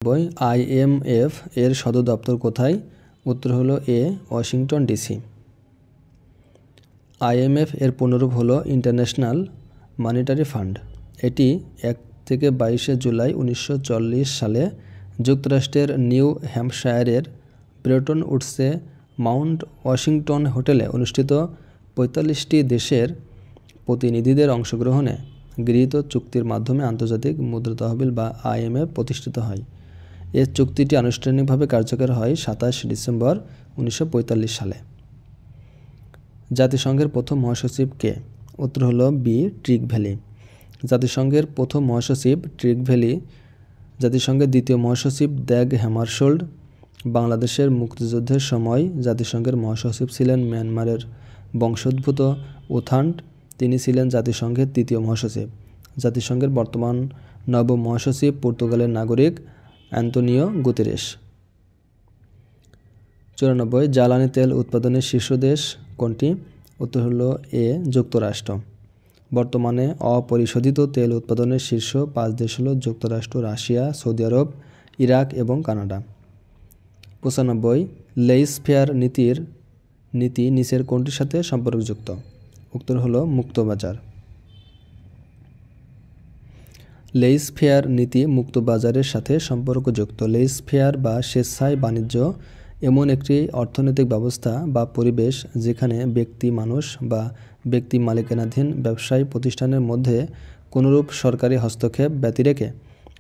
IMF এর সদর দপ্তর কোথায়? উত্তর হলো এ, ওয়াশিংটন ডিসি। IMF এর পুনরূপ হলো ইন্টারন্যাশনাল মনিটারি ফান্ড। এটি 1 থেকে 22 জুলাই 1940 সালে যুক্তরাষ্ট্রের নিউ হ্যাম্পশায়ারের ব্রেটন উডসে মাউন্ট ওয়াশিংটন হোটেলে অনুষ্ঠিত 45টি দেশের প্রতিনিধিদের অংশগ্রহণে গৃহীত চুক্তির মাধ্যমে আন্তর্জাতিক মুদ্রা তহবিল বা IMF প্রতিষ্ঠিত হয়। এ চুক্তিটি আনুষ্ঠানিকভাবে কার্যকর হয় 27 ডিসেম্বর 1945 সালে। জাতিসংঘের প্রথম মহাসচিব কে? উত্তর হলো বি, ট্রিগ ভ্যালি। জাতিসংঘের প্রথম মহাসচিব ট্রিগ ভ্যালি। জাতিসংঘের দ্বিতীয় মহাসচিব দ্যাগ হ্যামারশোল্ড। বাংলাদেশের মুক্তিযুদ্ধের সময় জাতিসংঘের মহাসচিব ছিলেন মিয়ানমারের বংশোদ্ভূত উথান্ড। তিনি ছিলেন জাতিসংঘের তৃতীয় মহাসচিব। জাতিসংঘের বর্তমান নবম মহাসচিব পর্তুগালের নাগরিক অ্যান্তোনিও গুতেরেস। 94 জ্বালানি তেল উৎপাদনের শীর্ষ দেশ কোনটি? উত্তর হলো এ, যুক্তরাষ্ট্র। বর্তমানে অপরিশোধিত তেল উৎপাদনের শীর্ষ 5 দেশ হলো যুক্তরাষ্ট্র, রাশিয়া, সৌদি আরব, ইরাক এবং কানাডা। 95 লেইস-ফেয়ার নীতি নিচের কোনটির সাথে সম্পর্কযুক্ত? উত্তর হলো মুক্তবাজার। লেইস-ফেয়ার নীতি মুক্ত বাজারের সাথে সম্পর্কযুক্ত। লেইস-ফেয়ার বা স্বেচ্ছায় বাণিজ্য এমন একটি অর্থনৈতিক ব্যবস্থা বা পরিবেশ যেখানে ব্যক্তি মানুষ বা ব্যক্তি মালিকানাধীন ব্যবসায়ী প্রতিষ্ঠানের মধ্যে কোনোরূপ সরকারি হস্তক্ষেপ ব্যতিরেকে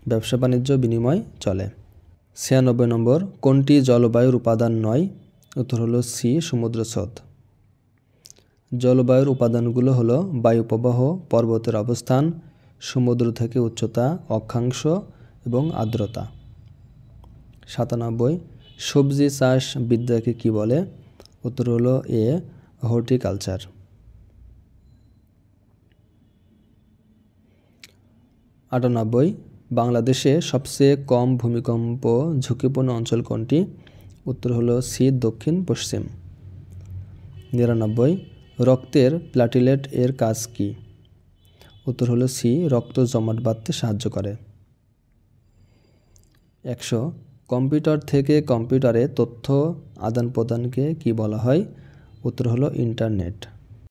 ব্যবসা বাণিজ্য বিনিময় চলে। 96 নম্বর কোনটি জলবায়ুর উপাদান নয়? উত্তর হলো সি, সমুদ্রস্রোত। জলবায়ুর উপাদানগুলো হলো বায়ুপ্রবাহ, পর্বতের অবস্থান, সমুদ্র থেকে উচ্চতা, অক্ষাংশ এবং আর্দ্রতা। 97 সবজি চাষ বিদ্যাকে কি বলে? উত্তর হলো এ, হর্টিকালচার। 98 বাংলাদেশে সবচেয়ে কম ভূমিকম্প ঝুঁকিপূর্ণ অঞ্চল কোনটি? উত্তর হলো সি, দক্ষিণ পশ্চিম। 99 রক্তের প্লাটিলেট এর কাজ কি? উত্তর হলো সি, রক্ত জমাট বাঁধতে সাহায্য করে। 100 কম্পিউটার থেকে কম্পিউটারে তথ্য আদান প্রদানকে কি বলা হয়? উত্তর হলো ইন্টারনেট।